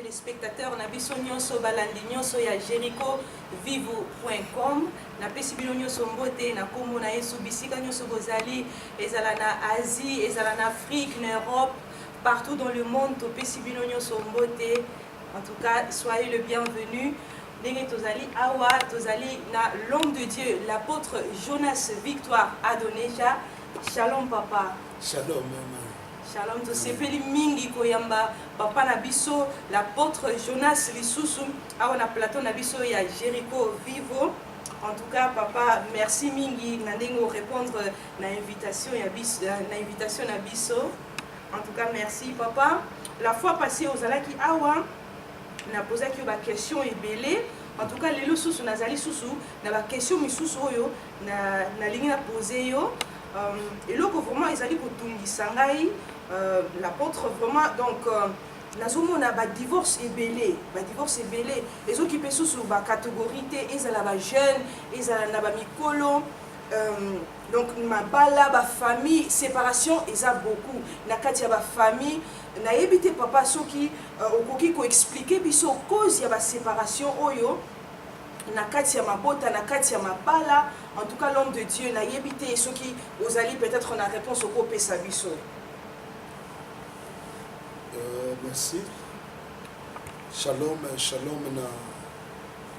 téléspectateurs na biso nyonso balandi nyonso ya Jericho vivo.com na pesi bino nyonso mbote na kombo na Yesu bisika nyonso bozali ezala na Asie ezala na Afrique na Europe partout dans le monde to pesi bino nyonso mbote. En tout cas soyez le bienvenu. Ndenge tozali awa tozali na l'homme de Dieu l'apôtre Jonas Victoire Adoneja. Shalom papa. Shalom maman. Shalom to sepeli mingi koyamba papa na biso l'apôtre Jonas lisusu awa na plateau na biso ya Jericho Vivo. En tout cas papa merci mingi na ndenge répondre na invitation ya biso na biso. En tout cas merci papa. La fois passée aux alaki awa na posé que ba question ebele. En tout cas lelo susu nazali susu na ba question misusu oyo na lingi na poser yo. Et là, vraiment, ils allaient pour tungisa ngai l'apôtre vraiment donc nazomo na ba divorce ebele et ceux qui peuvent sous ba catégorie ils ala ba jeune ils ala na ba mikolo donc ma bala ba famille séparation ils a beaucoup na kati ya ba famille na ebité papa soki okoki ko expliquer biso cause ya ba séparation oyo na kati ya mabota na kati ya mabala. En tout cas l'homme de Dieu na yebité ceux qui vous allez peut-être na réponse au copé sabiso. Merci. Shalom shalom na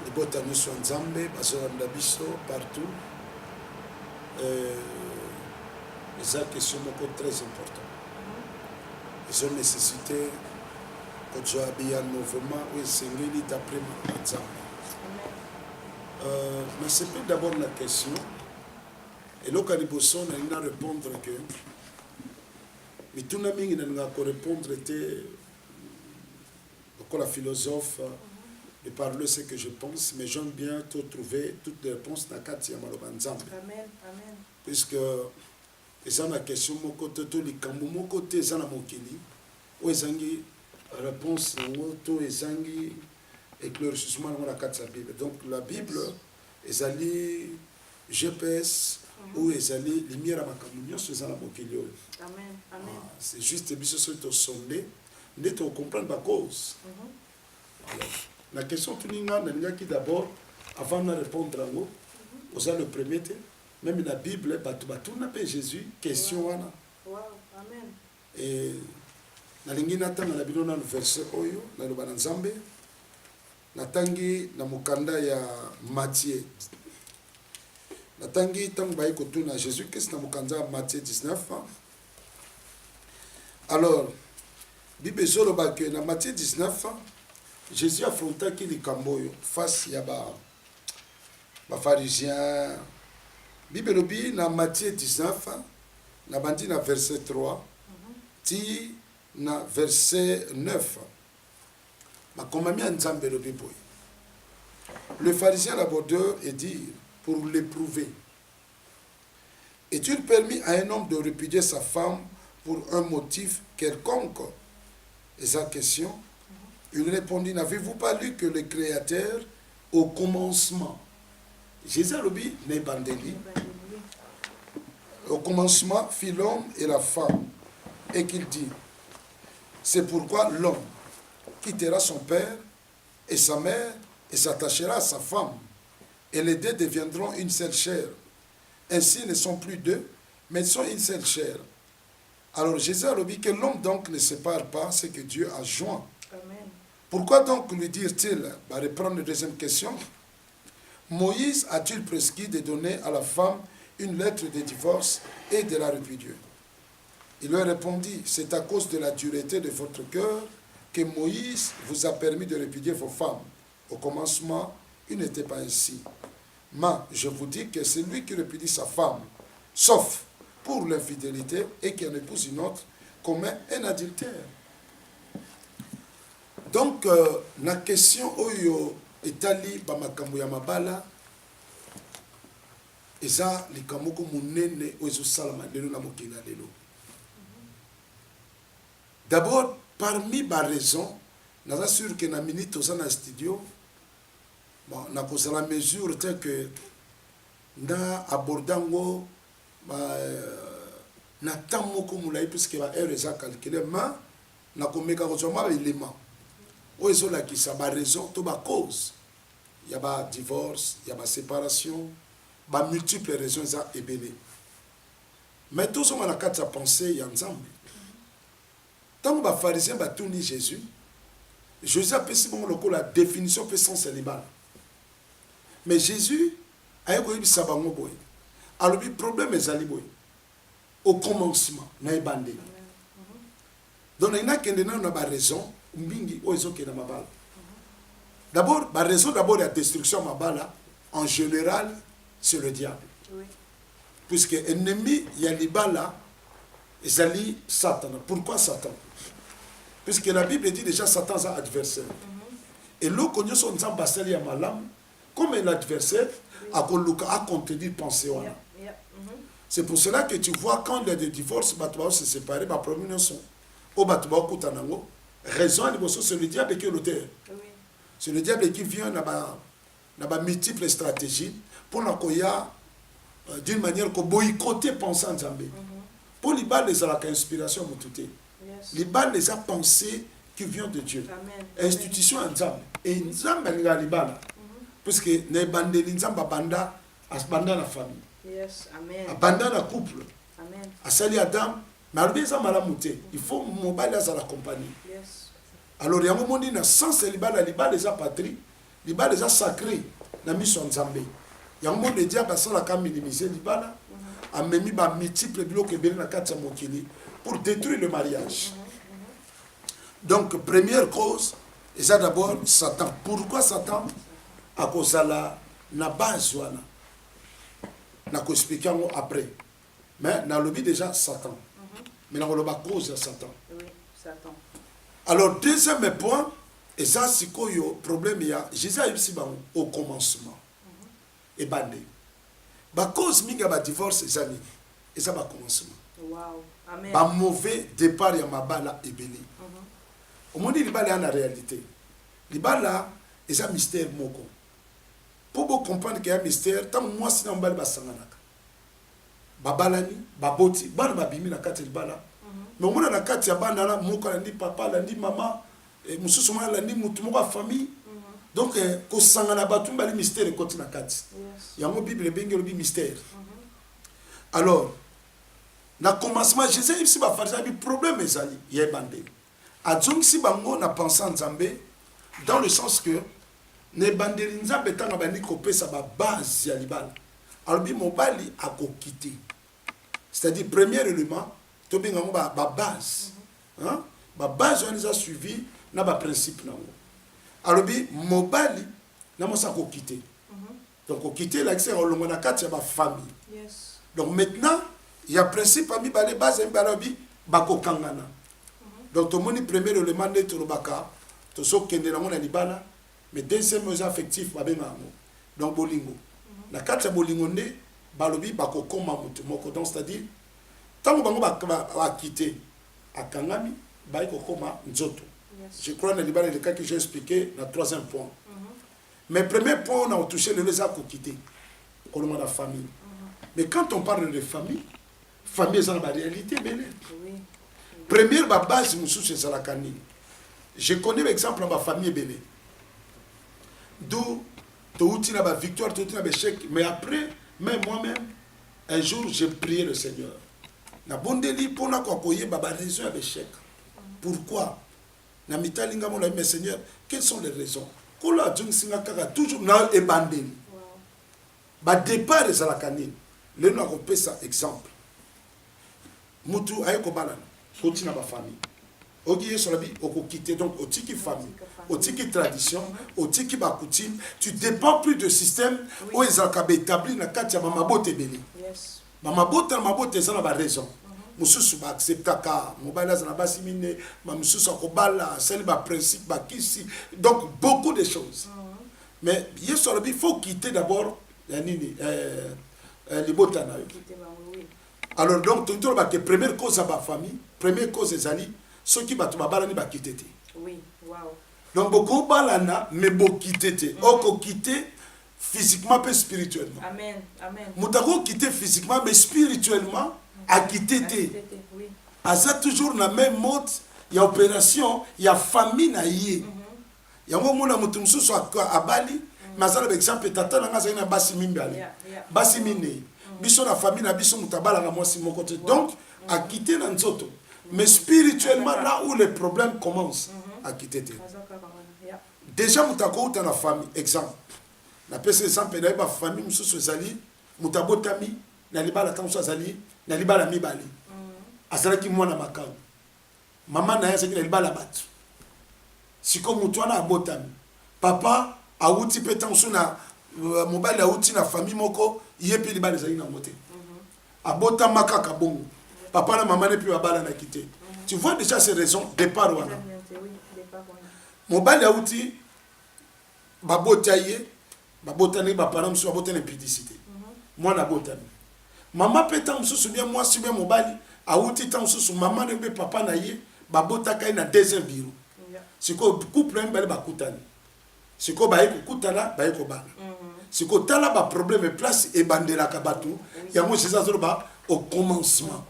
libota nyuso nzambe bazola ndabiso partout. C'est une question très importante. Ils ont nécessité que tu aies un mouvement où c'est d'après nzambe. Mais c'est plus d'abord la question. Et là, quand on a répondre que mais tout le monde a répondre était la philosophe de parler ce que je pense, mais j'aime bien trouver toutes les réponses dans le cadre de Malobanzambe. Amen, amen. Puisque ils ont la question mon côté tout les cambo mon côté ils ont la mokili où ils ont réponse tout ils ont éclaircissement dans la carte de la Bible. Donc la Bible, ils allaient GPS ou ils allaient lumière à ma communion sur la mokilio. Amen, amen. C'est juste que ce soit sondé, nous devons comprendre la cause. La question tout le monde qui d'abord, avant de répondre à vous, vous avez le premier thé, même la Bible, tout n'a pas Jésus, question wana. Wow, amen. Et na lingina tanga na bino na verset oyo na loba na Nzambe. Natangi na mukanda ya Matthieu. Natangi tangu bayi kotuna Jésus Christ na mukanda ya Matthieu 19. Alors, Bible zoloba que na Matthieu 19, Jésus affronta ki likambo yo face ya ba pharisiens. Bible lobi na Matthieu 19 na bandi na verset 3 ti na verset 9. Le pharisien l'abordeur et dit, pour l'éprouver, est-il permis à un homme de répudier sa femme pour un motif quelconque? Et sa question, il répondit, n'avez-vous pas lu que le Créateur, au commencement, Jésus a dit, au commencement fit l'homme et la femme, et qu'il dit, c'est pourquoi l'homme quittera son père et sa mère et s'attachera à sa femme. Et les deux deviendront une seule chair. Ainsi, ils ne sont plus deux, mais ils sont une seule chair. Alors Jésus a dit que l'homme donc ne sépare pas ce que Dieu a joint. Amen. Pourquoi donc lui dire-t-il, reprendre la deuxième question, Moïse a-t-il prescrit de donner à la femme une lettre de divorce et de la répudier? Il leur répondit, c'est à cause de la dureté de votre cœur que Moïse vous a permis de répudier vos femmes. Au commencement, il n'était pas ainsi. Mais je vous dis que c'est lui qui répudie sa femme, sauf pour l'infidélité et qui en épouse une autre, commet un adultère. Donc, la question oyo etali bamakambo ya mabala eza likambo ko munene oyo salama lelo na mokili lelo. D'abord, parmi les raisons, nous sommes sûrs que dans la minute où nous studio, bon, nous avons la mesure que nous abordons na temps moko mulai puisque ba heure eza calculé mais na komeka ko zoma élément oyo ezolakisa baraison to bacause ya badivorce, ya baséparation, bamultiple raison eza ebele. Mais tozonga na kati ya pensée ya Nzambe. Ntango bafarisien batuni Jésus, Jésus apesi bango lokola définition mpe sens ya libala. Mais Jésus aye koyebisa bango boye. Alobi problème ezali boye. Au commencement, na ebandeli. Donc il n'a qu'un raison, mbingi o ezo kena mabala. D'abord, la raison d'abord de la destruction mabala, en général, c'est le diable. Oui. Puisque l'ennemi, il y a libala, ezali Satan. Pourquoi Satan? Puisque la Bible dit déjà Satan est un adversaire. Et l'eau qu'on y a son ambassadeur ya malam, comme l'adversaire, a contredit pensée. C'est pour cela que tu vois quand il y a des divorces, ils se séparent, ils promenent son. Raison, c'est le diable qui est l'auteur. C'est le diable qui vient dans multiples stratégies pour d'une manière que boycotter penser en Zambé. Pour les balles, les inspiration les balles, les pensées qui viennent de Dieu. Institution en Zambé. Et Nzambe les balles. Parce que les bandes de Nzamba banda asbanda la famille. Yes, amen. Abanda la couple. Amen. Asali Adam, mais il faut mobile à l'accompagner. Yes. Alors il y a un moment où sans libala les a patrie, libala les a sacré, na mission Nzambe. Il y a un moment où le diable sans la cam minimiser libala, a mis ba multiples blocs et na kati mokili pour détruire le mariage. Donc première cause, et ça d'abord Satan. Pourquoi Satan? À cause de la base wana. Na ko expliquer après. Mais na lobby déjà Satan. Mais on a cause de Satan. Oui, Satan. Alors, deuxième point, et ça, c'est quoi le problème, il y a Jésus a eu au commencement. Et bandé. La cause de la divorce, c'est ça. Et ça, va commencement. Wow. Amen. Un mauvais départ, il y a ma balle et béni. Au monde, il y a la réalité. Il y a un mystère. Pour vous comprendre qu'il y a un mystère, tant que moi, c'est un balle, babalani baboti bana babimi na kati libala mais omona na kati ya bana na moko na ndi papa la ndi mama mususu mwana la ndi mutu moko famille donc ko sangana batu mbali mystère koti na kati yango bible bengi lobi mystère. Alors na commencement Jésus ici ba farisa bi problème ezali ye bande adjong si bango na pensant Nzambe dans le sens que ne bandeli Nzambe tanga bandi ko pesa ba base ya libala. Alors bi mobali a ko quitter. C'est-à-dire, premier élément, tu as ma base. Ma base, on les a suivis, on a un principe. Alors, mobali, on a quitté. Donc, on quitte l'accès à la famille. Donc, maintenant, il y a un principe, il y a une base, il y a une base. Donc, tout le monde, premier élément, de Turobaka, tout ce qui est dans le Libana, mais deuxième mesure affective, donc, bolingo. La carte de bolingo, balobi bako koma mutu moko, donc c'est-à-dire tant bango ba quitter akangami ba ko koma nzoto. Je crois dans le cas que j'ai expliqué dans troisième point. Mais premier point on a touché le les a quitter comme la famille. Mais quand on parle de famille c'est dans la réalité belle. Première base musu c'est la kanini. Je connais l'exemple dans ma famille belle. D'où tu as la victoire, tu as l'échec, mais après même moi-même, un jour, j'ai prié le Seigneur. Na bondeli pour na kokoye baba raison avec l'échec. Pourquoi? Na mitalinga mon mais Seigneur, quelles sont les raisons? Kola djung singa kaka toujours na ebandeli. Ba départ de la canine. Le no ko pesa exemple. Mutu ayeko balana, kotina ba famille. Ogiye sur la vie, on quitter donc au tiki famille, au tiki tradition, au tiki ba coutume, tu dépends plus de système où ils ont établi na katia mama bote beli. Yes. Mama bote ça na ba raison. Mususu ba accepta ka, mobala za na ba simine, ma mususu ko bala, c'est ba principe ba kisi. Donc beaucoup de choses. Mais hier sur la vie, il faut quitter d'abord la nini les botana. Alors donc tu dois que première cause à ma famille, première cause des alliés. Ceux qui battent ma balani bat quitter. Oui, wow. Donc beaucoup balana mais beaucoup quitter. Oko quitter physiquement et spirituellement. Amen, amen. Moutako quitter physiquement mais spirituellement à quitter. Oui. À ça toujours la même mode, il y a opération, il y a famine à y. yango mona mutu mususu abali mazala exemple tata nanga zali na basi mimbali basi mine biso na famille na biso mutabala na mwasi moko te donc a quitter na nzoto mais spirituellement là où les problèmes commencent à quitter te déjà mutako uta na famille exemple na pese exemple na ba famille mususu zali mutabotami na libala tanso zali na libala mibali azalaki mwana makao mama na yasaki na libala batu siko mutu wana abotami papa auti pe tanso na mobali auti na famille moko yepi libala zali na moté abotama kaka bongo papa na maman ne plus abala na quitter tu vois déjà ces raisons départ wana mobali auti babotaye babotani ba parents so babotani impudicité moi na botami maman petan mususu bien moi si bien mobali auti tan mususu maman ne be papa na ye babotaka na deuxième bureau siko couple mbale bakutani siko baye kukutana baye ko bana siko tala ba problème place e bandela ka batu ya mo c'est ça au commencement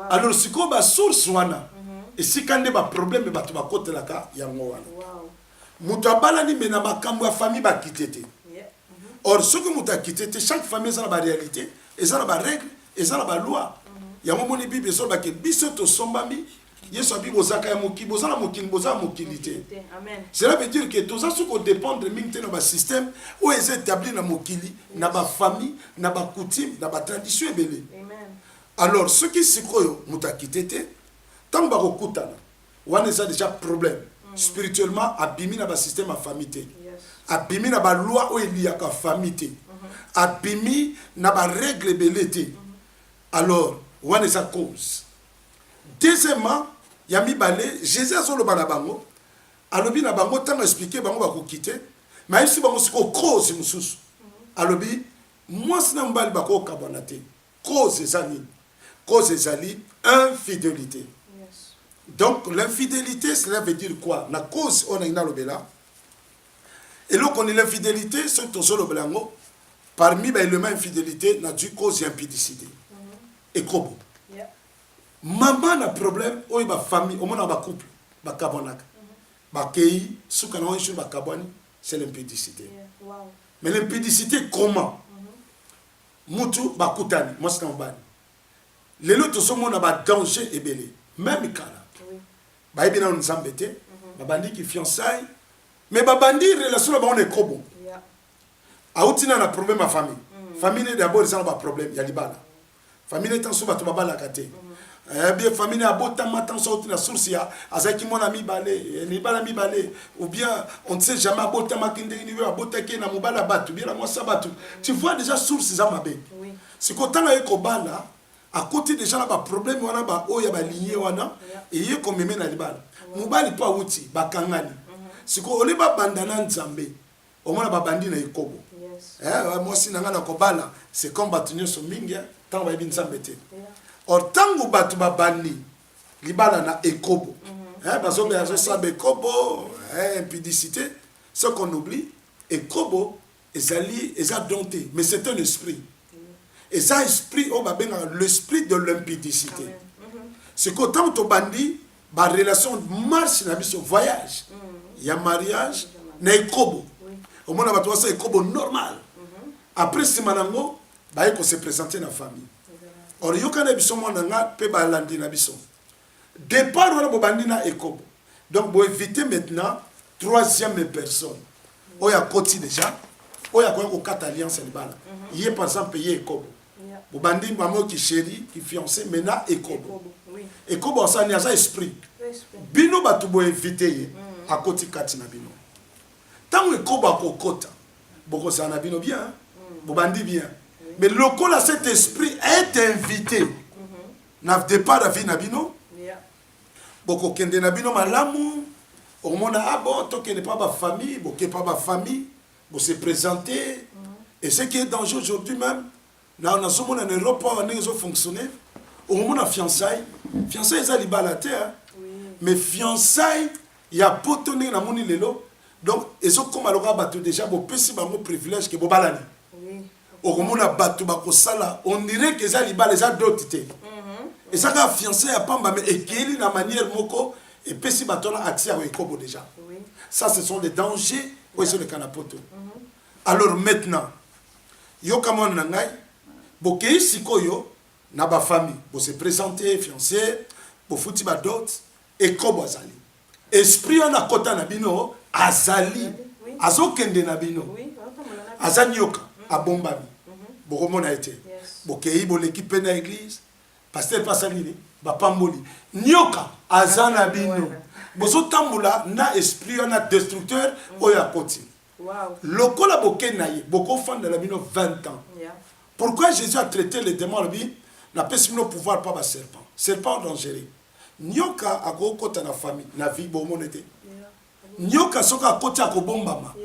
alors siko ba source wana et si quand ba problème batu ba kotelaka ya ngo wana mutu abala ni mena makambo ya famille ba kitete or ce que mutu kitete chaque famille ça la réalité et ça la règle et ça la loi ya mo moni bible so ba ke biso to sombami yeso bi bozaka ya moki bozala mokili bozala mokilité amen cela veut dire que tout ça ce qu'on dépend de mingte na ba système où est établi na mokili na ba famille na ba coutume na ba tradition ebele amen alors ce qui sikoyo mutu kitete tant ba kokutana wana ça déjà problème spirituellement abimi na ba système à famille abimi na ba loi o elia ka famille abimi na ba règle belete alors wana ça cause deuxièmement yami balé Jésus a solo bana bango alobi na bango tant expliquer bango ba ko quitter mais si bango siko cause mususu alobi moi sina mbali ba ko kabonate cause ezali infidélité. Donc l'infidélité, cela veut dire quoi? La cause, on a une alobela. Et là, on est l'infidélité, c'est au solo blanco. Parmi les éléments d'infidélité, on a du cause et impudicité. Et comment? Maman a un problème, on a une famille, on a un couple, on a un couple. C'est l'impudicité. Mais l'impudicité, comment? Moutou, bakutani, moi c'est un ban. Les autres sont mon danger et belé. Même cas là. Bah, bien on nous embêter. Babandi qui fiançailles. Mais babandi relation là on est kobo. Aoutina na problème à famille. Famille d'abord ça pas problème, il y a libala. Famille tant so bato babala kate. Bien famille abota matin so na source ya azaki mon ami balé, ni bala mi balé ou bien on ne sait jamais abota makinde ni abota ke na mobala batu, bien la moi sabatu. Tu vois déjà source za mabe. Oui. C'est quand on a ekobala à côté déjà là ba problème wana ba oya ba lignée wana et yé comme même na libala. Mobali pa wuti ba kangani. C'est ko ole ba bandana nzambe. Au moins ba bandi na ikobo. Moi si nanga na kobala, c'est comme batunyo so mingi tant ba bin nzambete. Or tango batu ba bandi libala na ekobo. Bazo be azo sa be kobo, impudicité, ce qu'on oublie ekobo ezali eza dompté, mais c'est un esprit. Et ça, esprit, on va bien l'esprit de l'impudicité. C'est qu'autant que tu bandis, la relation marche, il y a voyage, il y a mariage, il y a kobo. Au moins, on va c'est kobo normal. Après, si manango, il faut se présenter dans la famille. Or, il y a un biso monanga, peut balandi na biso. Départ, on a bandi na ekobo. Donc, pour éviter maintenant, troisième personne. On y a côté déjà. On y a quoi quatre alliances il y a par exemple payé ekobo. Bandi maman qui chérie, qui fiancé, maintenant ekobo. Ekobo ça n'y a pas esprit. Bino batu bo éviter à côté katina bino. Tant ekobo a kokota. Boko ça na bino bien. Bandi bien. Mais le col à cet esprit est invité. N'a départ à vie na bino. Boko kende na bino malamu. Au monde ah bon, toi qui n'est pas ma famille, bon qui n'est pas ma famille, bon se présenter. Et ce qui est dangereux aujourd'hui même, là on a souvent en Europe, on a fonctionné. Au moment de fiançailles, fiançailles c'est libala terre. Mais fiançailles, il y a potonné na moni lelo. Donc ils ont comme alors battu déjà bon petit bango privilège que bobalani. Au moment de battu bako sala, on dirait que ça libala ça d'autres. Et ça ka fiançailles à pamba mais ekeli na manière moko Et puis si on a accès à Ekobo déjà. Oui. Ça, ce sont des dangers où sont les canapoto. Alors maintenant, yo kamon nangai, bokei sikoyo na ba famille, bo se présenter fiancé, bo futi ba dot Ekobo azali. Esprit on a kota na bino azali. Azokende na bino. Azani yoka abombami. Bokomona été. Bokei bo l'équipe na église. Pasteur Passanini, Bapamboli. Nyoka, Azana Bino. Bozo tambula na esprit na destructeur oya koti. Lokola boke naye, boko fan de la bino 20 ans. Pourquoi Jésus a traité les démons lui n'a pas le pouvoir pas ba serpent. Serpent dangereux. Nyoka a ko kota na famille, na vie bo monete. Nyoka soka kota ko bombama.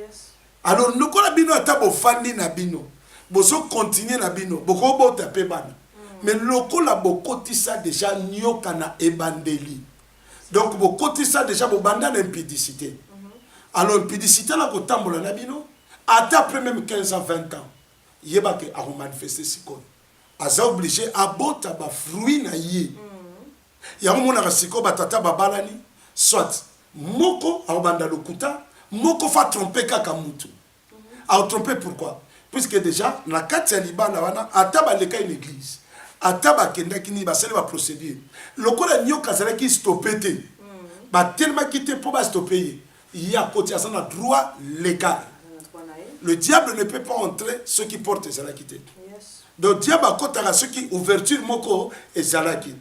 Alors lokola bino ata bo fandi na bino. Bozo continuer na bino, boko bo taper bana. Mais lokola bokoti ça déjà nyoka na ebandeli. Donc bokoti ça déjà bobanda na impudicité. Alors impudicité la ko tambola na bino ata après même 15 ans 20 ans. Yeba ke a manifester sikoyo. Aza obligé à bota ba fruit na ye. Ya mona ka sikoyo batata babalani soit moko a banda lokuta, moko fa tromper kaka mutu. A tromper pourquoi? Puisque déjà na kati ya libana wana ata ba leka une église. Ataba kenda kini ba sele ba procédure lokola nyoka zala ki stopper te ba tellement quitté pour ba stopper il y a côté à ça droit légal. Le diable ne peut pas entrer ceux qui portent zala quitté. Donc diable a côté à ceux qui ouverture moko et zala quitté.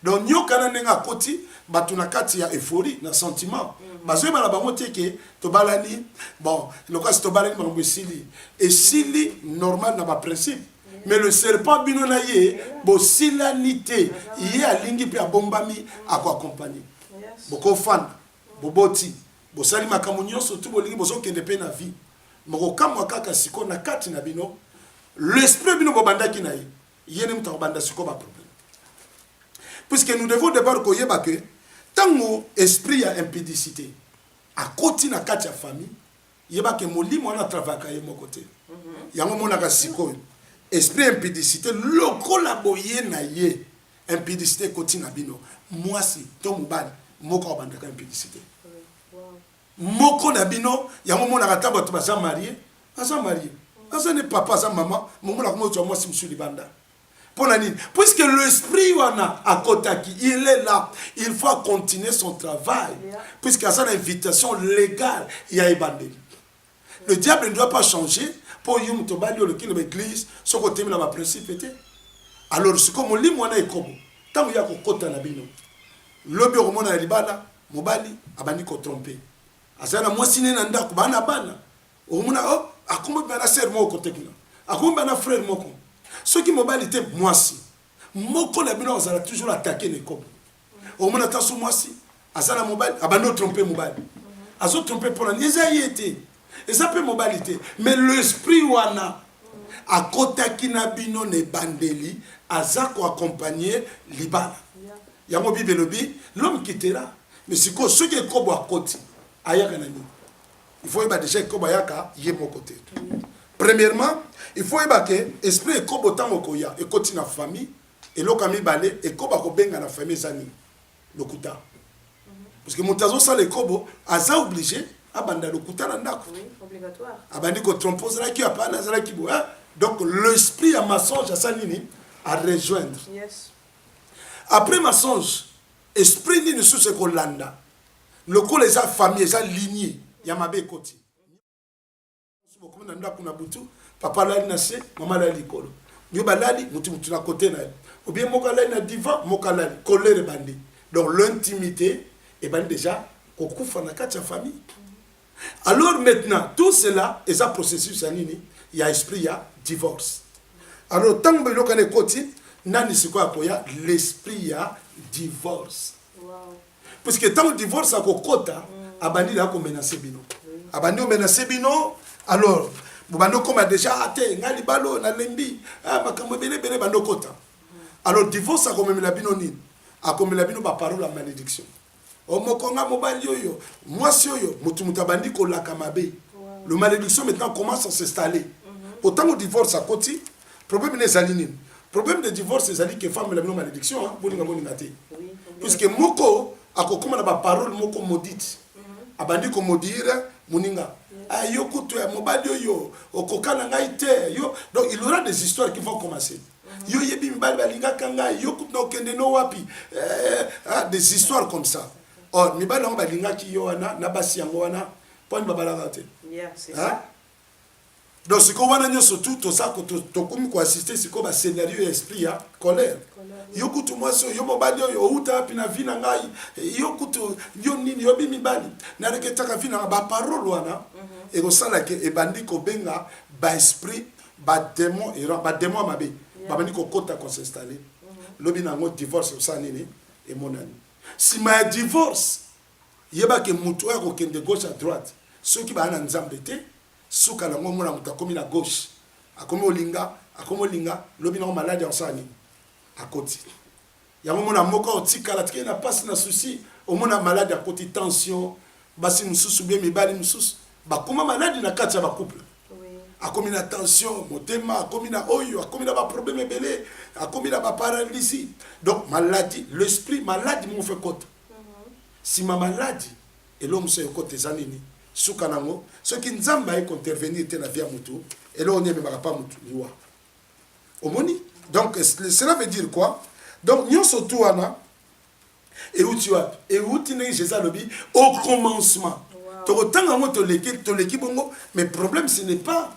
Donc nyoka na nenga côté ba tuna kati ya euphorie na sentiment bazo ba la bango teke to balani bon lokola to balani bango sili et sili normal na ba principe. Mais le serpent binonaye, bo silanité, il y a lingi pe abombami à quoi accompagner. Boko fan, boboti, bo sali makamunyo surtout bo lingi bozo kende pe na vie. Moko kamwa kaka siko na kati na bino, l'esprit bino bobanda ki na ye, yene muta banda siko ba problème. Puisque nous devons d'abord koyeba que tango esprit ya impudicité, à côté na kati ya famille, yeba ke molimo na travailler ye mon côté. Yango mona ka siko. Esprit impudicité, lokola boye na ye, impudicité koti na bino. Moi si, to mubali, moko abandaka impudicité. Moko na bino, yango mona kata bato baza marié, baza marié. Baza ne papa, baza maman, mona komo to moi si monsieur libanda. Puisque l'esprit wana akotaki, il est là, il faut continuer son travail. Puisque ça une invitation légale, il y a ebandeli. Le diable ne doit pas changer. Pour yum to bali le l'église ce côté na ba principe était alors c'est comme li mwana ekobo tangu ya kokota na bino lobi romona na libala mobali abandi ko tromper azana mwasine na ndako bana omuna oh akumba bana ser moko tekina akumba na frère moko ce qui mobali te mwasi moko na bino azala toujours attaquer ne kobo omuna tasu mwasi azana mobali abandi tromper mobali azo tromper pour la niaisette. Et ça peut mobilité. Mais l'esprit wana a kotaki na bino ne bandeli azako accompagner libala. Yango bibelobi l'homme quittera. Mais c'est quoi ce qui est kobo à côté ayaka nani. Il faut y déjà kobo ayaka yé mon côté. Premièrement, il faut y que esprit kobo tango koya et continue na famille et lokami balé et kobo ko benga na famille zani lokuta. Parce que montazo ça les kobo aza obligé abanda lokuta na ndako. Oui, obligatoire. Abandi ko tromper la qui a pas la qui bo. Donc l'esprit à mensonge à sanini à rejoindre. Yes. Après mensonge, esprit ni sous ce qu'on landa. Le ko les a famille, les a lignée, yamabe koti. Beaucoup na ndako na butu, papa la na se, maman la likolo. Nyoba lali mutu na côté na. Ou bien mokala na divan, mokala colère bandi. Donc l'intimité est ben déjà kokufa na kati ya famille. Alors maintenant, tout cela, et ça processus, il y a esprit, il y a divorce. Alors, tant que vous avez côté, l'esprit, il y a divorce. Puisque tant que divorce, il y a kota, abandi la ko menacer bino. Abandi o menacer bino, alors, bando comme déjà até, ngali balo na lembi, makambo bele bele bando kota. Alors divorce a comme la bino ni, a comme la bino ba parole la malédiction. Omokonga mobali yoyo, moi si yoyo, mutabandi ko la kamabe. Le malédiction maintenant commence à s'installer. Autant au divorce à côté, problème n'est aligné. Problème de divorce c'est que femme la malédiction, hein, bolinga boningate. Puisque moko akokoma na ba parole moko maudite abandi ko maudire moninga yo kutu ya mobali yo okokana ngai te yo. Donc il y aura des histoires qui vont commencer. Yo yebi mibali balinga kanga yo kutu no kende no wapi des histoires comme ça. Or mibali ngo balinga ki yo na basi yango wana poni babala te. C'est ça. Donc ce qu'on va dire surtout tout ça que to comme ko assister c'est comme un scénario esprit colère. Yo kutu moi so yo mobali yo uta pina vina ngai yo kutu yo nini yo bi mibali na reketaka vina ba parole wana et ko sala ke e bandi ko benga ba esprit ba démon mabe ba bandi ko kota ko s'installer lobi na ngo divorce ça nini et mon ami si ma divorce yeba ke mutu ya ko kende gauche à droite ceux qui ba na nzambe te suka na ngomona mutakomi na gauche akomi olinga lobi na malade en sani à côté yango mona moko otikala tike na passe na souci au mona malade à côté tension basi mususu bien mibali mususu bakoma malade na kati ya ba couple akomi na tension motema akomi na oyo akomi na ba problème ebele akomi na ba paralysie. Donc maladie l'esprit malade mon fait côté si ma maladie et l'homme se côté zanini suka nango ce qui nzamba est intervenir te na via mutu et là on est même pas mutu liwa omoni. Donc cela veut dire quoi? Donc nous surtout wana et où tu as et où tu n'es Jésus lobi au commencement to tanga mo to leki bongo mais problème ce n'est pas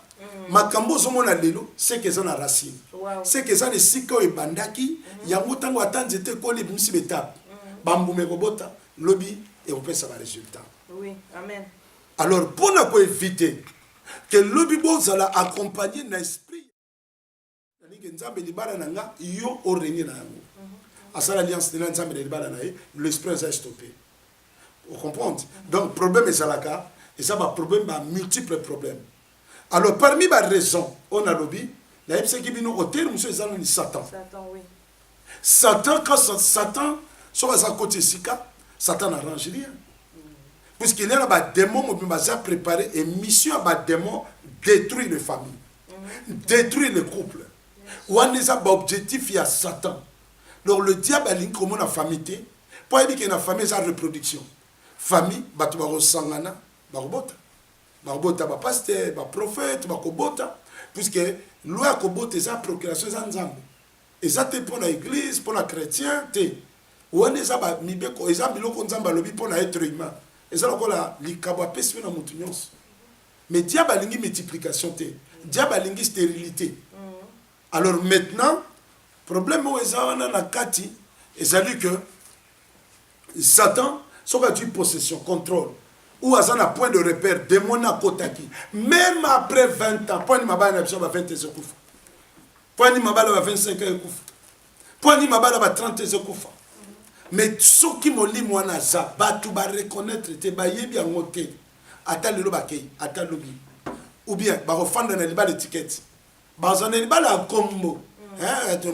makambo zo mona lelo c'est que ça na racine c'est que ça les siko e bandaki yango tango atanje te ko le bimisi beta bambume kobota lobi et on peut ça va résultat. Oui, amen. Alors pour ne éviter que lobi bozala accompagner l'esprit nzambe libala nanga yo o régner na yango à l'alliance de nzambe libala na l'esprit est stoppé. Vous comprenez? Donc problème est salaka et ça va problème ba multiples problèmes. Alors parmi les raisons on a lobby la epse qui bino hôtel monsieur ezalo ni Satan. Oui. Satan quand Satan soit à côté sika Satan n'arrange rien. Puisqu'il y a des démons qui ont préparé une mission à des démons détruire les familles, détruire les couples. Ou on a un objectif, il y a Satan. Donc le diable a une commune famille. Pour dire qu'il y a une famille, c'est la reproduction. Famille, tu vas sangana, barbota. Barbota, pasteur, prophète, barbota. Puisque loi kobota, c'est la procréation, c'est ensemble. Et ça, c'est pour l'église, pour la chrétien, ou on a un mibeko, ils ont mis le pour l'être humain. Et ça, c'est la mais diable a une multiplication, diable a une stérilité. Alors maintenant, problème où ils ont na kati, c'est que Satan, soit du possession, contrôle, ou à un point de repère, démon à kotaki, même après 20 ans, point ni mabala na 20 ans kufa, point ni mabala na 25 ans kufa, point ni mabala na 30 ans kufa. Mais ceux qui m'ont dit moi na ça, tu vas reconnaître te ba yebi angote, ata lelo bakei, ata lobi, ou bien ba refendre na liba l'étiquette. Bazane bala combo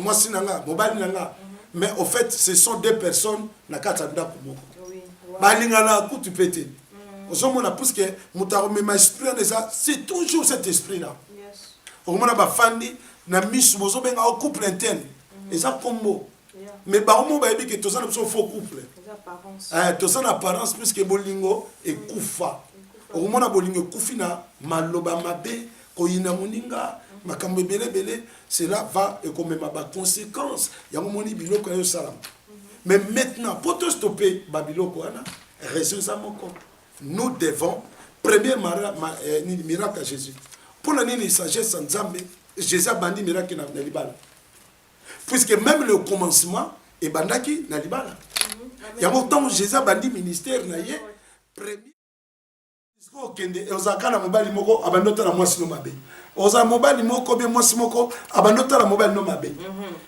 moi sinanga mobali nanga mais au fait ce sont deux personnes na kata ndako moko balingana kutu pété osomona puisque mutarome ma esprit ça c'est toujours cet esprit là omona ba fandi na misu bozo benga au couple interne et ça combo mais ba omo ba yebi que to ça na faux couple to ça apparence puisque bolingo et kufa omona bolingo kufina maloba mabe koyina moninga makambo belé cela va et comme ma conséquence ya moni biloko yo salam. Mais maintenant pour te stopper babiloko ana raison ça moko nous devons premier miracle à Jésus pour la nini sagesse nzambe Jésus a bandi miracle na libala puisque même le commencement et bandaki na libala ya temps Jésus a bandi ministère na ye premier okende ozakana mobali moko abandota na mwasi no mabe oza mobali moko be mwasi moko abandota na mobali no mabe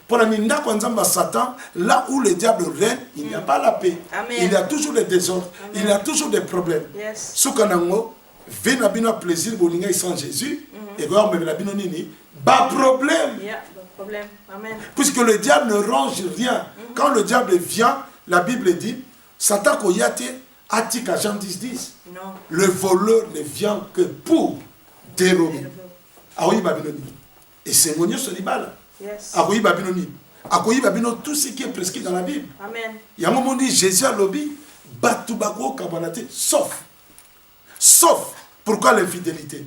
pour la ninda kwa nzamba Satan là où le diable règne il n'y a pas la paix. Amen. Il y a toujours des désordres. Amen. Il y a toujours des problèmes sukanango vena bino plaisir bolinga sans Jésus et voir même la bino nini ba problème problème. Amen. Puisque le diable ne range rien. Quand le diable vient la Bible dit Satan koyate Atika Jean 10. Non. Le voleur ne vient que pour dérober. Aoui Babyloni. Et c'est mon Dieu sur l'ibal. Aoui Babyloni. Aoui Babyloni, tout ce qui est prescrit dans la Bible. Amen. Il y a un moment dit Jésus a lobby. batubako kabanate sauf pourquoi l'infidélité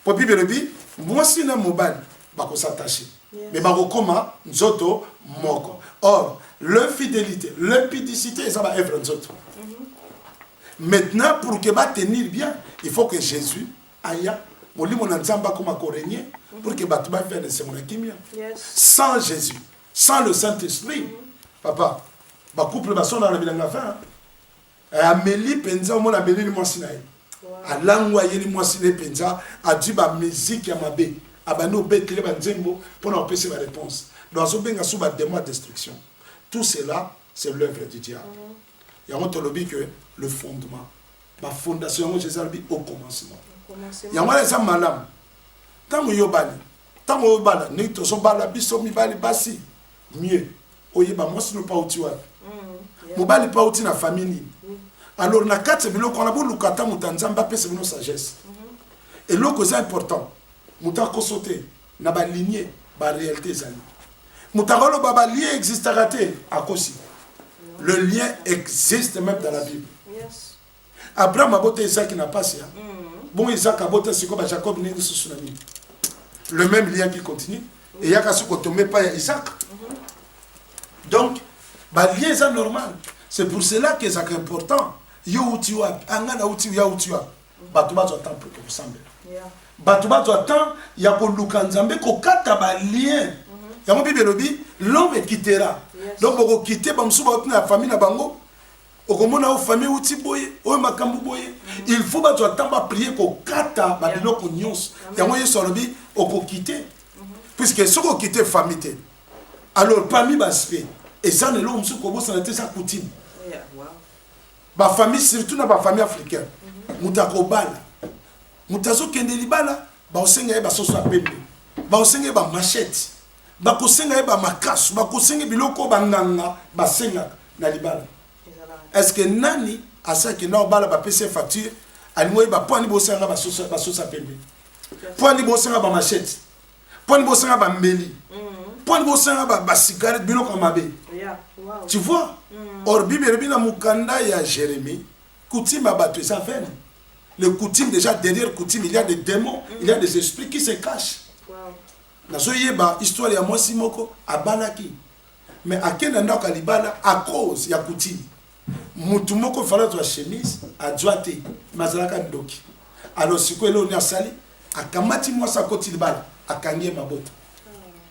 pour biberebi moi si na mobile bako s'attacher mais bako koma nzoto moko or l'infidélité l'impudicité ça va être nzoto maintenant pour que va tenir bien il faut que Jésus aya molimo na nzamba comme régner pour que batu ba faire de semona kimia sans Jésus sans le Saint-Esprit papa ba couple ba sona na bilanga fa Amélie penza mo na Amélie mo sinaï alangwa yeli mo sinaï penza a dit ba musique ya mabe abano betle ba nzembo pour na opérer la réponse dans ce benga sous ba démon destruction tout cela c'est l'œuvre du diable il y a un tolobi que le fondement ma fondation Jésus a dit au commencement il y a un ça malam tant yo bala ni to so bala biso mi bali basi mieux oyeba moi si no pa utiwa mobali pa uti na famille alors na kati biloko na bulu kata mutanzamba pese bino sagesse et loko c'est important mutako sauter na ba lignée ba réalité zali mutakolo baba lien existera te akosi le lien existe même dans la Bible Abraham a boté Isaac n'a pas ça bon Isaac a boté c'est comme Jacob né sous tsunami le même lien qui continue et il y a qu'à ce qu'on tombe pas Isaac donc bah lien c'est normal c'est pour cela que c'est important yo utiwa angana utiwa utiwa batuba zo temps pour que vous semble batuba zo temps ya ko lukanzambe ko kata ba lien ya mo bibelobi l'homme quittera donc boko quitter ba msuba na famille na bango okomona o famille uti boye o makambu boye il faut ba zo temps ba prier ko kata ba biloko nyonso ya mo yeso lobi oko quitter puisque soko quitter famille alors parmi ba spé et ça ne l'homme sous kobo ça sa coutume ba famille surtout na ba famille africaine mutako bala mutazo kende libala ba osenga ba soso apembe ba osenga ba machette ba kosenga ba makasu ba kosenga biloko banganga ba senga na libala est-ce que nani asaki na bala ba pese facture alimoi ba poni bo senga ba soso apembe poni bo senga ba machette poni bo senga ba mbeli poni bo senga ba cigarette biloko mabe tu vois or Bible bina mukanda ya Jérémie coutume abattu ça fait le coutume déjà derrière coutume il y a des démons il y a des esprits qui se cachent na so yeba histoire ya mwasi moko abalaki mais akenda ndako libala à cause ya coutume mutu moko fala to chemise a droite mazalaka ndoki alors sikwelo ni asali akamati mwasa koti libala akangie maboto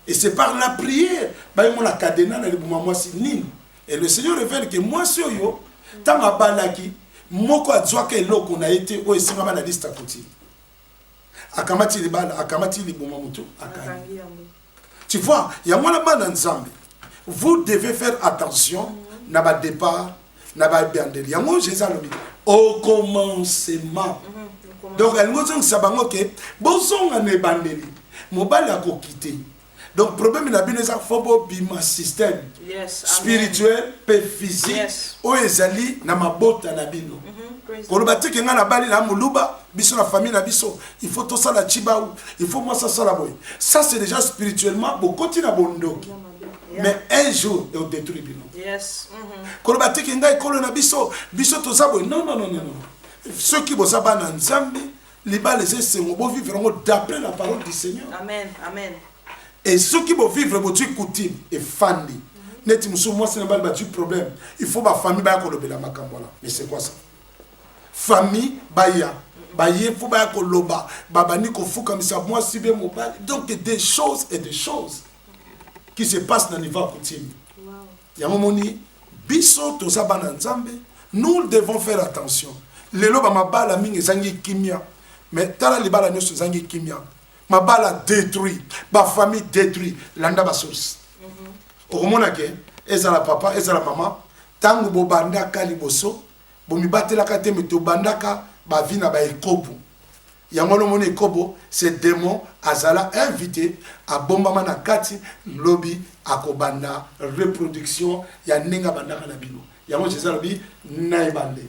et c'est par la prière ba yemo la cadena na libuma mwasi nini. Et le Seigneur révèle que moi, si yo, tant à balaki, moko a dit que l'eau a été au Seigneur na liste à côté. Akamati li bala, akamati li bomamutu, akani. Tu vois, il y a moi là-bas dans Nzambe. Vous devez faire attention, na ba départ, na ba biandeli. Il y a moi Jésus lobi. Au commencement. Donc elle nous dit ça bango que bozonga ne bandeli. Mobali a ko quitter. Donc, le problème est qu'il faut un système spirituel et physique. Où est Zali na mabota na bino. Quand on bâtit qu'il y a na bali na muluba, biso la famille na biso, il faut tout ça la chibaou, il faut moi ça la boy. Ça c'est déjà spirituellement beaucoup de bondo. Mais un jour il détruit bino. Quand on bâtit qu'il y a na biso, biso tout ça boy. Non. Ceux qui bossent pas dans Nzambe, les balles c'est bon vivre d'après la parole du Seigneur. Amen. Et ceux qui vont vivre votre coutume et fandi. Net moi c'est pas battu problème. Il faut ma famille ba ko lobela makambola. Mais c'est quoi ça? Famille baya. Baye faut ba ko loba. Baba ni ko fou comme ça moi si bien mon père. Donc des choses et des choses qui se passent dans le niveau coutume. Ya momoni biso to za bana Nzambe, nous devons faire attention. Les loba mabala mingi zangi kimia. Mais tala libala nyoso zangi kimia. Ma bala détruit, ma famille détruit, landa ba source. Okomona ke ezala papa, ezala maman, tangu bo bandaka liboso, bo mi batela ka teme to bandaka ba vina ba ekobo. Yangolo moni ekobo, c'est démon azala invité à bombama na kati lobby akobanda reproduction ya ninga bandaka na bino. Yango Jésus lobi na ibande.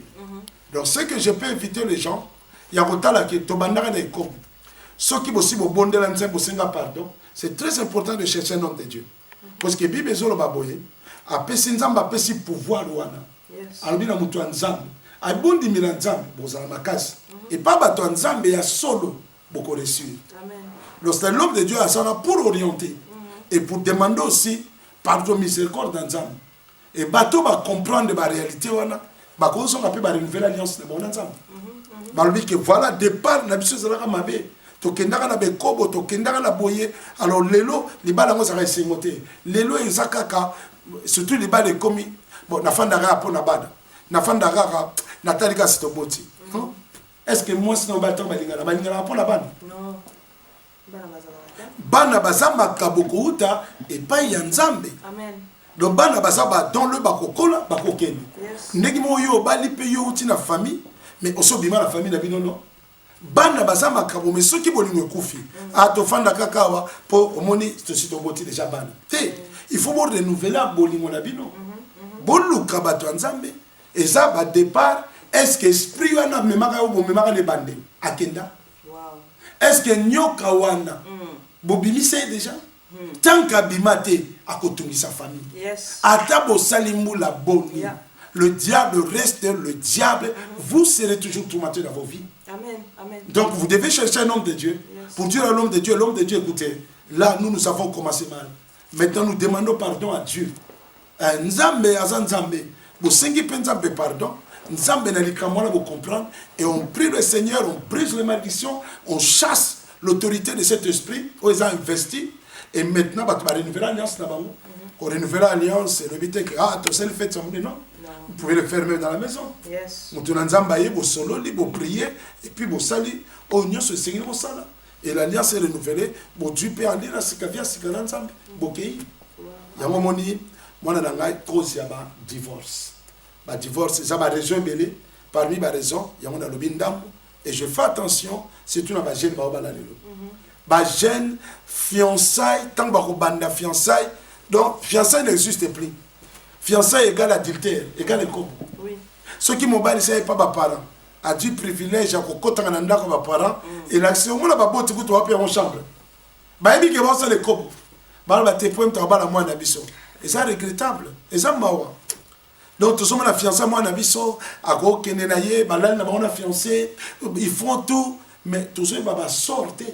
Donc ce que je peux inviter les gens, yakotala ke to bandaka na ekobo. Ceux qui aussi vont bonder pardon, c'est très important de chercher un homme de Dieu. Parce que Bible est le baboye, a pesi nzamba pesi pouvoir wana. alobi na mutu ya nzambe abondimela nzambe bozala makasi et pas bato ya nzambe ya solo boko réussir. Lorsque l'homme de Dieu a ça pour orienter et pour demander aussi pardon miséricorde dans nzambe et bato ba comprendre ba réalité wana ba ko so ba renouveler alliance na bona nzambe balobi que voilà départ na biso zalaka mabe tokendaka na bekobo tokendaka na boye alors lelo libala ngo zaka esengote lelo ezakaka surtout libala ekomi bon nafandaka po na bada nafandaka natalika sitoboti est-ce que moi sinon bato balingana po na bana non bana bazama kaboko uta et pas ya nzambe amen donc bana bazaba dans le bakokola bakokeni ndeki mo yo bali pe yo uti na famille mais oso bima la famille na bino non bana bazama kabo mais soki bolingo kufi atofanda kakawa po omoni to sitoboti déjà bana te il faut bon renouveler bolingo na bino boluka bato nzambe et ça ba départ est-ce que esprit wana memaka yo memaka le bande akenda est-ce que nyoka wana bobimise déjà tant qu'abimate à sa famille ata bosalimu la boni le diable reste le diable vous serez toujours tourmentés dans vos vies. Amen. Amen. Donc vous devez chercher un homme de Dieu pour dire à l'homme de Dieu écoutez là nous avons commencé mal maintenant nous demandons pardon à Dieu nzambe azanzambe bosengi nzambe pardon nzambe na likamwana vous comprendre et on prie le Seigneur on brise les malédictions on chasse l'autorité de cet esprit où ils ont investi et maintenant bah tu vas renouveler l'alliance là-bas on renouvelle l'alliance et le but est que tu sais le fait ça non vous pouvez le faire même dans la maison mutu na nzamba ye bo solo li bo prier et puis bo sali o nyonso sengi bo sala et l'alliance est renouvelée bo tu peux aller na sikavia sikana nzambe bo kei yango moni mwana na ngai cause ya ba divorce ça ba raison belé parmi ba raison yango na lobi ndambo et je fais attention c'est une ba jeune ba bala lelo ba jeune fiançailles tant ba ko banda fiançailles donc fiançailles n'existe plus. Fiançailles égale adultère, égale le couple. Oui. Ceux qui m'ont dit que pas mes parents, a du privilège à côté de mes parents, et l'action, on a pas beau te couper en chambre. Bah, il dit que c'est le couple. Bah, on va te prendre ta balle à moi en abisso. Et ça regrettable. Et ça mawa. Donc, tout ça, on a fiancé moi en abisso, à côté de Nenaye, bah là, on a fiancé, ils font tout, mais tout ça, va sortir.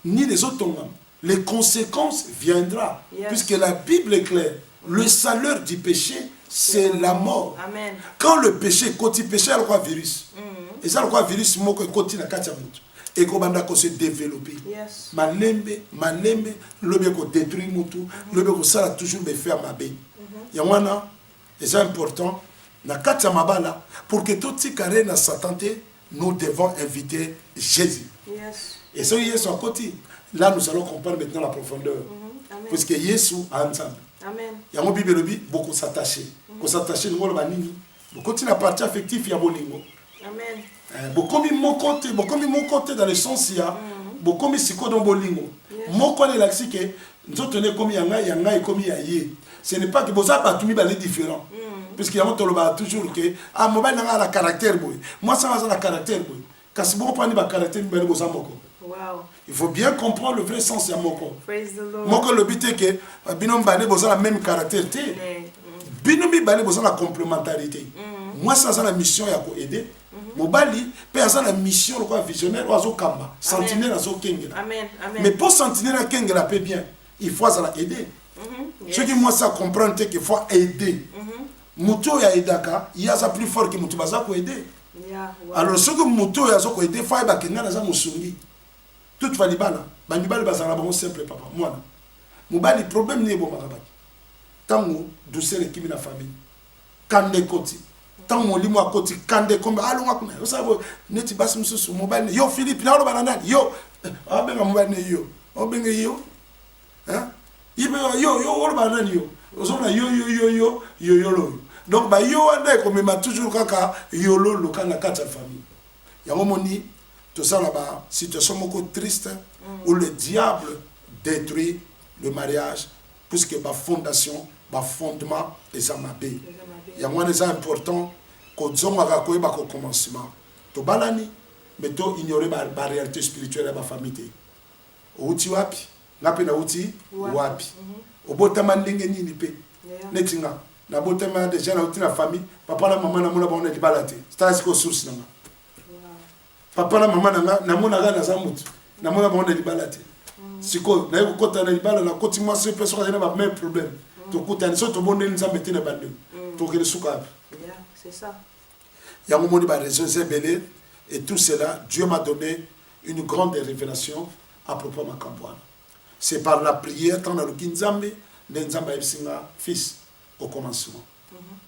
Ni les autres tombent. Les conséquences viendront, puisque la Bible est claire. Le salaire du péché, c'est la mort. Amen. Quand le péché, quand il péché, il y a le virus. Et ça, le virus, c'est que continue à kachamutu. Et qu'on va se développer. Malembe, le bien qu'on détruit mutu, le bien qu'on ça toujours me faire ma baie. Yamana, c'est important. Na kachamabala, pour que tout ce carré na satanté, nous devons inviter Jésus. Et ça, il est son côté. Là, nous allons comprendre maintenant la profondeur. Puisque Jésus a ensemble. Amen. Yango Bible bi beaucoup s'attacher. Ko s'attacher ngolo banini. Beaucoup na partie affective ya bolingo. Amen. Beaucoup mi mon côté dans le sens ya. Beaucoup mi siko dans bolingo. Mon côté là c'est que nous tenons comme yanga et comme yaye. Ce n'est pas que boza ba tumi ba les différents. Puisque yango toloba toujours que ah mobile na la caractère boy. Moi ça va la caractère boy. Kasi bon pas ni ba caractère ba boza moko. Wow. Il faut bien comprendre le vrai sens de Moko. Moko le but est que binom bale besoin la même caractère. Binomi bale besoin la complémentarité. Moi ça c'est la mission ya ko aider. Mobali pe ça la mission le quoi visionnaire oiseau kamba, sentinelle azo kengela. Amen. Mais pour sentinelle kengela peut bien, il faut ça la aider. Ce qui moi ça comprendre c'est qu'il faut aider. Muto ya edaka, il y a ça plus fort que muto baza ko aider. Alors ce que muto ya zo ko aider faut ba kenga na za musungi. Tout va libana, banibali bazala bon simple papa. Moi, mobali problème n'est bon marabaki. Tant douceur équipe na famille. Kande koti. Tant mon limo à koti kande comme allons à comme. Vous savez, neti bas mususu mobile. Yo Philippe, na banana. Yo. Ah ben mobile yo. Oh ben yo. Hein? Yo banana yo. Ozona yo lo. Donc ba yo anda comme ma toujours kaka yo lo kana kata famille. Yango moni tout ça là-bas, situation triste où le diable détruit le mariage, puisque ma fondation, ma fondement est à ma baie. Il y a moins des important qu'on a un commencement. To balani, mais to ignorer la réalité spirituelle de ma famille. Outi wapi, nape na outi wapi. Obota mandenge nini pe, netinga. na botema déjà na uti na famille papa na maman na mona ba on libala te c'est ko source na papa na maman na mona ga na zamutu na mona ba on libala te siko na ko kota na libala na koti moi c'est personne na ba même problème to kota so to bonne nzambe te na bande to ke suka c'est ça yango moni ba raison c'est belé et tout cela Dieu m'a donné une grande révélation à propos de ma campagne. C'est par la prière tant dans le Kinzambe Nzamba Ebsinga fils au commencement.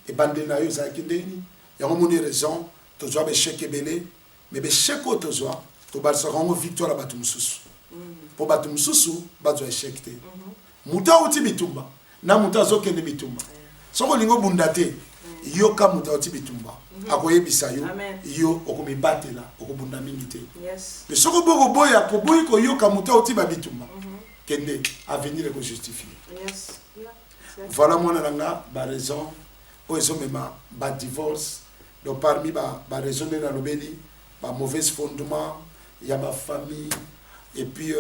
Et bandena yo za kindeni, ya moni raison, to joa be chèque belé, mais be chèque to joa, to ba serango victoire à Batumsusu. Pour Batumsusu, ba joa chèque te. Muta uti bitumba, na muta zo kende bitumba. Soko lingo bundate, yo ka muta uti bitumba. Akoyebisa yo, yo okomibatela, okobunda mingi te. Yes. Mais soko boko boya ko boyi ko yo ka muta uti ba bitumba. Kende à venir le justifier. Yes. Voilà mon nanga ba raison o eso mema ba divorce donc parmi ba raison de la lobeli ba mauvais fondement il y a ma famille et puis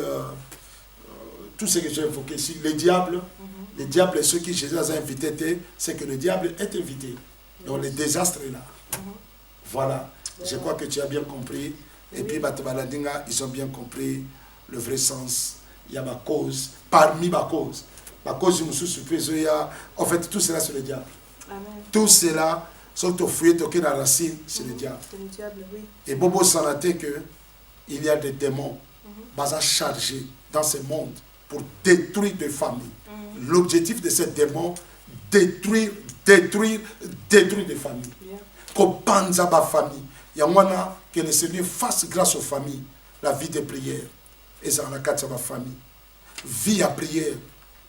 tout ce que j'ai évoqué ici le diable et ceux qui Jésus a invité c'est que le diable est invité donc le désastre est là. Voilà, je crois que tu as bien compris et puis batabaladinga ils ont bien compris le vrai sens. Il y a ma cause parmi ma cause. Ma cause je me suis surprise. En fait, tout cela, c'est le diable. Amen. Tout cela, sauf au fouet, toqué dans la racine, c'est le diable. C'est le diable, oui. Et Bobo s'en a dit qu'il y a des démons basés chargés dans ce monde pour détruire des familles. L'objectif de ces démons, détruire des familles. Qu'on pense à ma famille. Il y a un que le Seigneur fasse grâce aux familles la vie de prière. Et ça, on a quatre ma famille. Vie à prière.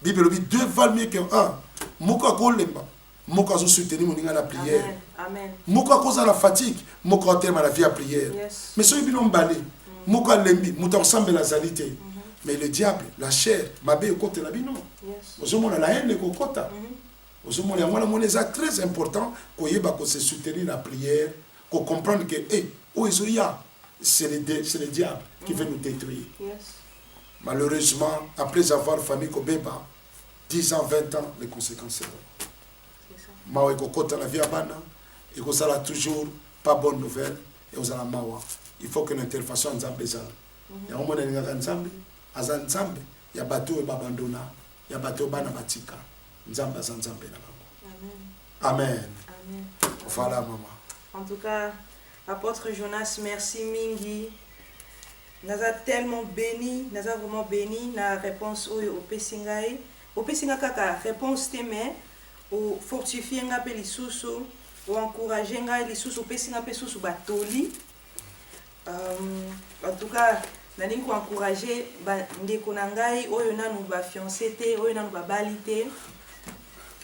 Bible dit deux valent mieux qu'un. Moko kolemba, moko zo soutenir mon la prière. Amen. Moko cause la fatigue, moko terme la vie à prière. Yes. Mais ceux qui n'ont balé, moko lembi, muta ensemble la zalité. Mais le diable, la chair, mabe côté la bino. Yes. Ozomona la haine ko kota. Ozomona ngwana moneza très important ko yeba ko se soutenir la prière, ko comprendre que c'est le diable qui veut nous détruire. Yes. Malheureusement, après avoir famille Kobeba, 10 ans, 20 ans, les conséquences sont là. Mawa Kota la vie à Bana, et qu'on a toujours pas bonne nouvelle, et on a Mawa. Il faut que l'intervention en Zambé zala. Il y a un moment où Nzambe, Azan Zambé, il y a bateau et Babandona, il y a bateau Bana Batika, Nzamba Zanzambe na Amen. Amen. Amen. Voilà, maman. En tout cas, apôtre Jonas, merci Mingi. Naza tellement béni, naza vraiment béni na réponse au pesingai. Au pesinga kaka réponse teme au fortifier nga pe lisusu, au encourager nga lisusu au pesinga pe susu batoli. En tout cas, nani ko encourager ba ndeko na ngai oyo nanu ba fiancé te, oyo nanu ba balité.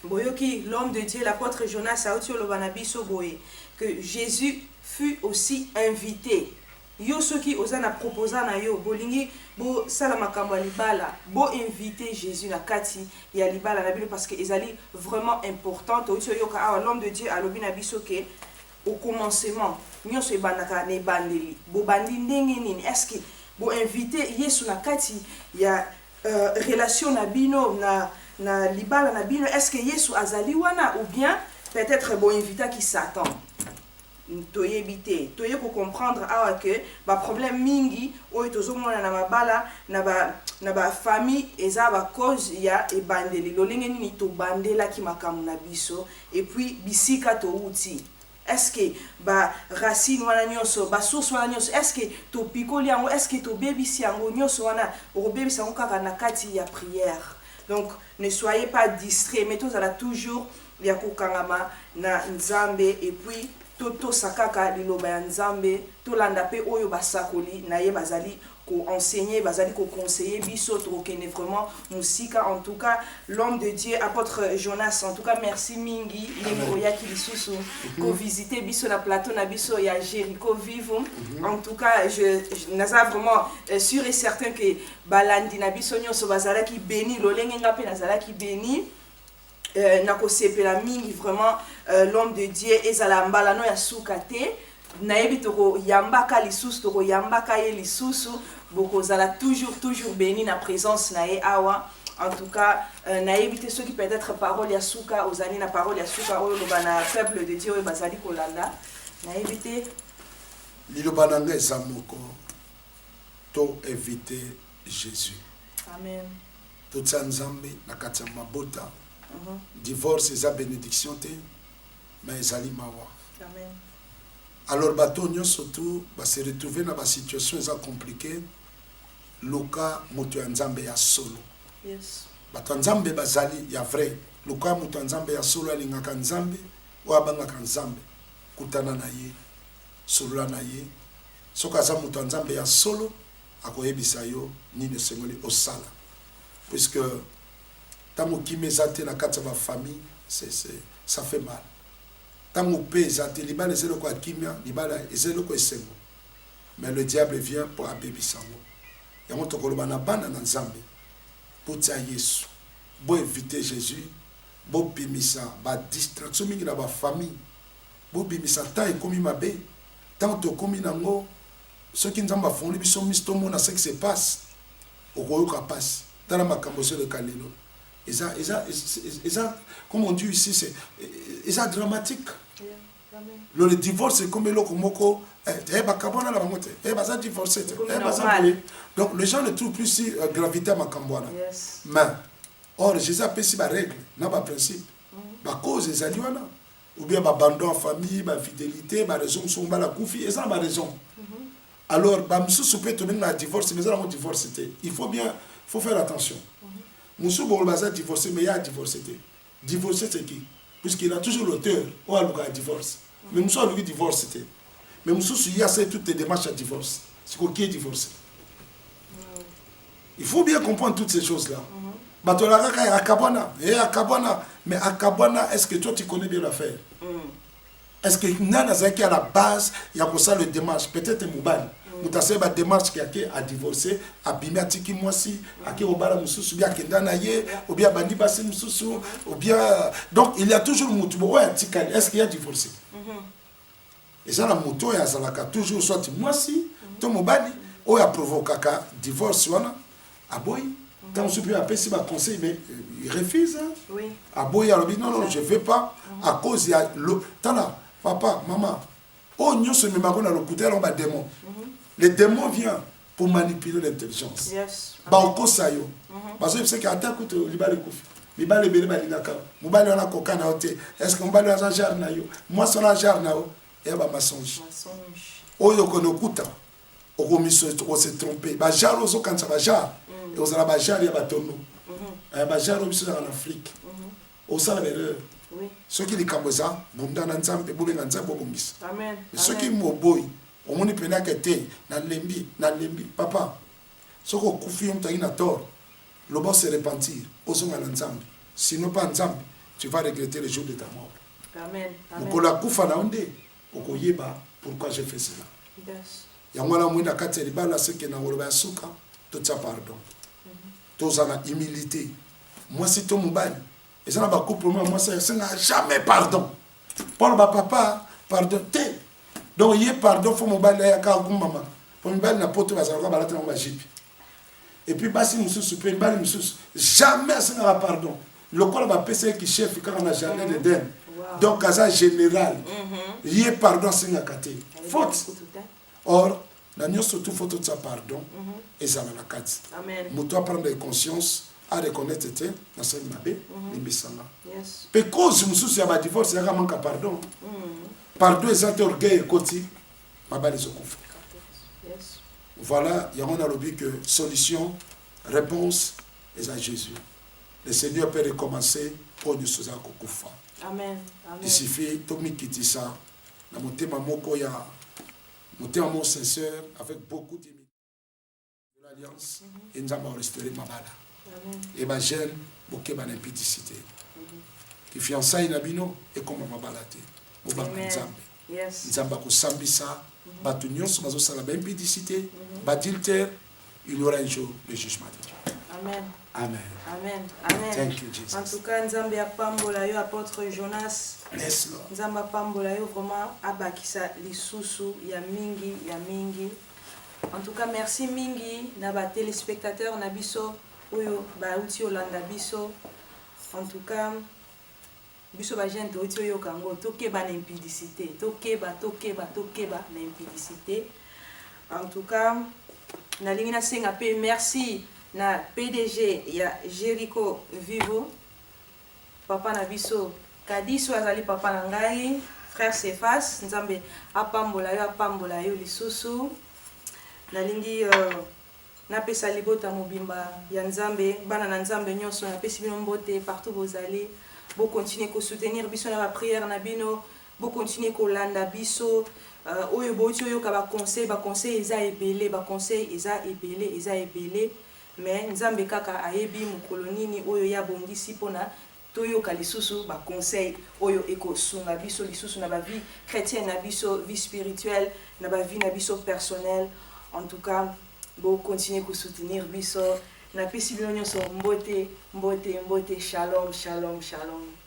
Boyoki l'homme de Dieu l'apôtre Jonas a oti olobana biso boye que Jésus fut aussi invité. Yo soki ozana proposa na yo bolingi bo sala makambo ya libala bo inviter Jésus na kati ya libala na bino parce que ezali vraiment important to yo ka l'homme de Dieu alobi na biso ke au commencement nyonso ebandaka na ebandeli bo bandi ndenge nini est-ce que bo inviter Yesu na kati ya relation na bino na libala na bino est-ce que Yesu azali wana ou bien peut-être bo inviter qui Satan. Toyebite toye ko comprendre awa que ba problème mingi oyo tozomona na mabala na ba famille eza ba cause ya ebandeli lolenge nini to bandela ki makamu na biso et puis bisika to uti est-ce que ba racine wana nyonso ba source wana nyonso est-ce que to pikoli yango est-ce que to bebisi yango nyonso wana o bebisi yango kaka na kati ya prière. Donc ne soyez pas distraits mais tous ala toujours ya kokangama na Nzambe et puis toto sakaka liloba ya Nzambe to landa pe oyo basakoli na ye bazali ko enseigner bazali ko conseiller biso to kene vraiment musika. En tout cas l'homme de Dieu apôtre Jonas en tout cas merci mingi limo oya ki lisusu ko visiter biso na plateau na biso ya Jéricho Vivo. En tout cas je naza vraiment sûr et certain que balandi na biso nyonso bazala ki béni lolenge ngape nazala ki béni. Nakosepela mingi vraiment l'homme de Dieu ezala mbala no ya sukate nayebi toko yambaka lisusu toko yambaka ye lisusu bokozala toujours béni na présence na ye awa. En tout cas, na évité ceux qui peut-être parole ya suka aux années na parole ya suka o lobana peuple de Dieu bazali kolanda. Na évité lilobananga ezamoko to éviter Jésus. Amen. Tout ça nzambe na kati ya mabota. Divorce eza bénédiction te mais ezali mawa. Amen. Alors bato nyonso tu ba se retrouver na ba situation eza compliquée loka moto ya nzambe ya solo. Yes. Bato nzambe bazali ya vrai loka moto nzambe ya solo alingaka nzambe o abangaka nzambe kutana na ye solo na ye soka za moto nzambe ya solo akoyebisa yo nini sengoli osala puisque tango kimezate na kati ba famille ça fait mal. Tango pezate libala ezelo kwa kimia libala ezelo ko esengo mais le diable vient pour abebisango yango tokoloba na bana na nzambe putia Yesu bo éviter Jésus bo bimisa ba distraction mingi na ba famille bo bimisa ta ekomi mabe tant to komi nango ceux qui nzamba font biso misto mona ce qui se passe okoyoka passe dans la makambo sur le kalelo eza comme on dit ici c'est eza dramatique. Le divorce c'est comme le komoko bakabona la bangote baza divorcé donc les gens ne trouvent plus si gravité à makambwana. Yes. Mais or Jésus a pris ba règle na ba principe ba cause ezali wana ou bien ba abandon en famille ba fidélité ba raison sont ba la koufi et ça ba raison. Alors ba msusu peut tomber na divorce mais ça la divorce il faut faire attention. Moussou Bolbaza divorcé, mais il y a divorcé. Divorcé, c'est qui? Puisqu'il a toujours l'auteur, ou a le divorce. Mais Moussou a le divorce. Mais Moussou, il y a toutes les démarches à divorce. C'est qui est divorcé. Il faut bien comprendre toutes ces choses-là. Batolaka est Akabana. Mais Akabana, est-ce que toi tu connais bien l'affaire? Est-ce que Nana Zaki à la base, il y a pour ça le démarche? Peut-être Moubali. Mutase ba démarche qui a divorcé abimé atiki mwasi aki obala mususu bien kendana ye ou bien bandi basi mususu ou bien donc il y a toujours mutubo ouais atikali est-ce qu'il y a divorcé et ça la moto ya zalaka toujours soit mwasi to mobali o ya provokaka divorce wana aboy quand on se peut appeler si ba conseil mais il refuse hein? Oui. Aboy alors non je veux pas à cause il y a le tala papa maman oh nyo se me marona le couteau on ba démon. Le démon vient pour manipuler l'intelligence. Yes. Baoko sayo. Parce que c'est qu'attends que tu libales koufi. Libale bele balingaka. Mobali wana koka na hote. Est-ce que mobali wana jar na yo? Moi son jar na yo. Et ba mensonge. Oyo kono kuta. Okomiso o se tromper. Ba jar ozo kanza ba jar. Et ozala ba jar ya batono. Ba jar obiso en Afrique. Osala bele. Oui. Ceux qui les kamboza, bunda na nzambe bobenga nzambe bombisa. Amen. Mais ceux qui moboy on moni pena kete na lembi papa soko kufi mtaki na tort le boss se repentir osonga na nzambe sinon pas nzambe tu vas regretter le jour de ta mort. Amen. Mukola kufa na onde okoyeba pourquoi j'ai fait cela. Yes. Ya mwana mwina kati libala seke na ngoloba ya suka to tsa pardon. Toza na humilité. Moi si to mubali et ça na ba couple moi ça jamais pardon. Pour ba papa pardon te. Donc il y a pardon faut mobile ya ka maman pour mobile na poto bazalaka balata na jipi et puis basi mususu pe mbali mususu jamais ça na pardon le corps va pèser qui chef quand on a jardin d'Éden donc casa général il y a pardon singa kate faute or la nyo surtout faute de sa pardon et ça na kati amen muto prendre conscience à reconnaître te na sa mabe libisanga yes pe cause mususu ya ba divorce ya manka pardon. Pardon et orgueil côté ma Yes. Voilà, il y a un lobby que solution, réponse est à Jésus. Le Seigneur peut recommencer pour nous sauver Kokufa. Amen. Il suffit Tomi Kitisa, na motema moko ya motema mon sincère avec beaucoup de l'alliance et nous avons restauré ma bala. Et ma jeune boké ba impudicité. Qui fiançailles nabino et comme ma balate. Yes. Nzamba kosambisa bato nyonso bazosala ba impudicité ba adultère il y aura un jour le jugement de Dieu. Amen. Amen. Amen. Amen. Thank you Jesus. En tout cas Nzambe apambola yo apôtre Jonas. Yes Lord. Nzambe apambola yo vraiment abakisa lisusu ya mingi. En tout cas merci mingi na ba téléspectateurs na biso oyo bauti olanda biso. En tout cas biso bagente outi oyoka yango tokeba na impudicité, tokeba na impudicité. En tout cas nalingi nasenga pe merci na PDG ya Jericho Vivo, papa na biso Kadiso azali papa na ngai, frère Cephas, nzambe apambola yo lisusu. Nalingi napesa libota mobimba ya nzambe, bana na nzambe nyonso napesi bino mbote partout bozali. Bo continuer ko soutenir biso na ba prière na bino, bo continuer ko landa biso. Oyo boti oyo ka ba conseil eza ebele, mais nzambe kaka ayebi mokolo nini oyo ya bongisi pona toyoka lisusu ba conseil oyo ekosunga biso lisusu na ba vie chrétienne na biso, vie spirituelle na ba vie na biso personnelle. En tout cas bo continuer ko soutenir biso. Na pesi bino nyonso mbote, shalom.